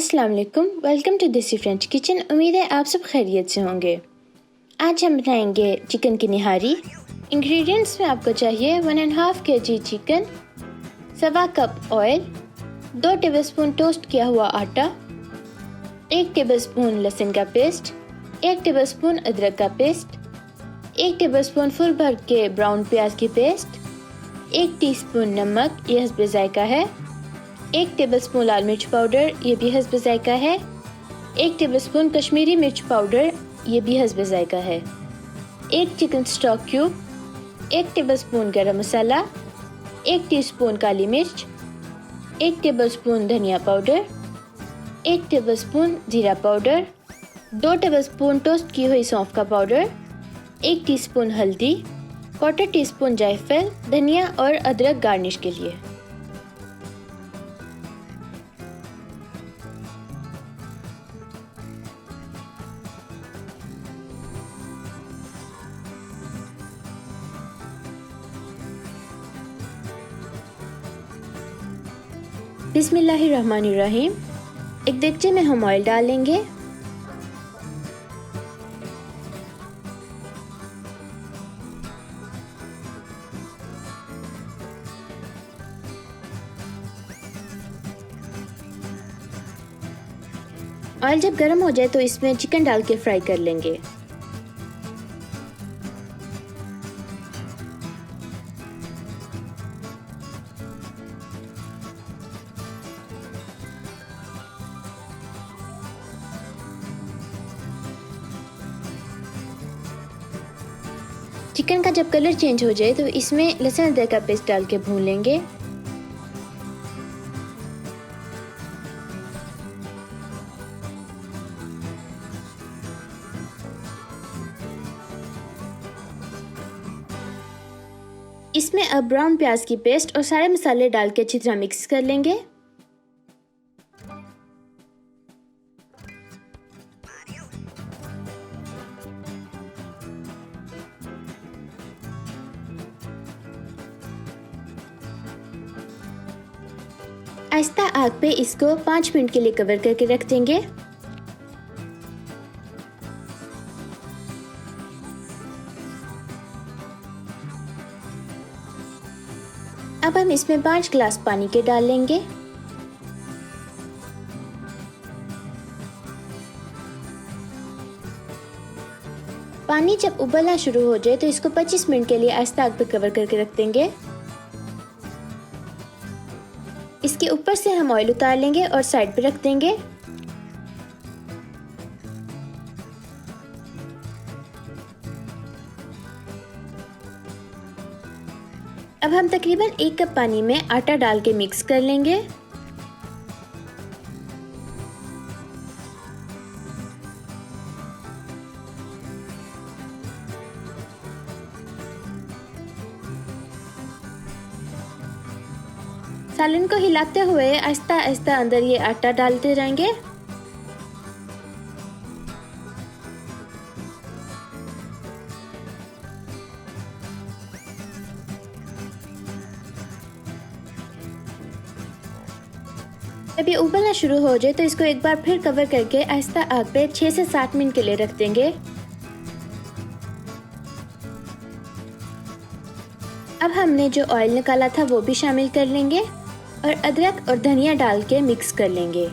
अस्सलाम वालेकुम, welcome to देसी फ्रेंच किचन। उम्मीद है आप सब खैरियत से होंगे। आज हम बनाएंगे चिकन की निहारी। इंग्रेडिएंट्स में आपको चाहिए 1.5 kg chicken, 1.25 cup oil, 2 tablespoon toast किया हुआ आटा, 1 टेबलस्पून लहसुन का पेस्ट, 1 टेबलस्पून अदरक का पेस्ट, 1 टेबलस्पून फुल भर के ब्राउन प्याज की पेस्ट, 1 टीस्पून नमक, यह हस्बे जायका है, 1 टेबलस्पून लाल मिर्च पाउडर, ये भी हस्बे जायका है, 1 टेबलस्पून कश्मीरी मिर्च पाउडर, ये भी हस्बे जायका है, 1 चिकन स्टॉक क्यूब, 1 टेबलस्पून गरम मसाला, 1 टीस्पून काली मिर्च, 1 टेबलस्पून धनिया पाउडर, 1 टेबलस्पून जीरा पाउडर, 2 टेबलस्पून टोस्ट की हुई सौंफ का पाउडर, 1 टीस्पून हल्दी, 1/4 टीस्पून जायफल, धनिया और अदरक गार्निश के लिए। बिस्मिल्लाहिर्रहमानिर्रहीम। एक देगचे में हम ऑयल डालेंगे। ऑयल जब गर्म हो जाए तो इसमें चिकन डाल के फ्राई कर लेंगे। चिकन का जब कलर चेंज हो जाए तो इसमें लहसुन अदरक का पेस्ट डाल के भून लेंगे। इसमें अब ब्राउन प्याज की पेस्ट और सारे मसाले डाल के अच्छी तरह मिक्स कर लेंगे। आहिस्ता आग पे इसको 5 मिनट के लिए कवर करके रख देंगे। अब हम इसमें 5 गिलास पानी के डाल लेंगे। पानी जब उबलना शुरू हो जाए तो इसको 25 मिनट के लिए आहिस्ता आग पे कवर करके रख देंगे। इसके ऊपर से हम ऑयल उतार लेंगे और साइड पे रख देंगे। अब हम तकरीबन 1 कप पानी में आटा डाल के मिक्स कर लेंगे। सालन को हिलाते हुए आहिस्ता आहिस्ता अंदर ये आटा डालते रहेंगे। जब ये उबलना शुरू हो जाए तो इसको एक बार फिर कवर करके आहिस्ता आग पे 6 से 7 मिनट के लिए रख देंगे। अब हमने जो ऑयल निकाला था वो भी शामिल कर लेंगे और अदरक और धनिया डाल के मिक्स कर लेंगे।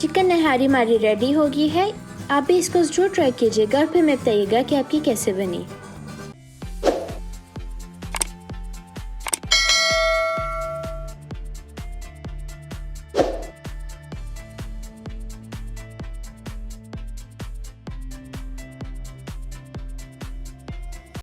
चिकन निहारी हमारी रेडी हो गई है। आप भी इसको जरूर ट्राई कीजिएगा और फिर मैं बताइएगा कि आपकी कैसे बनी।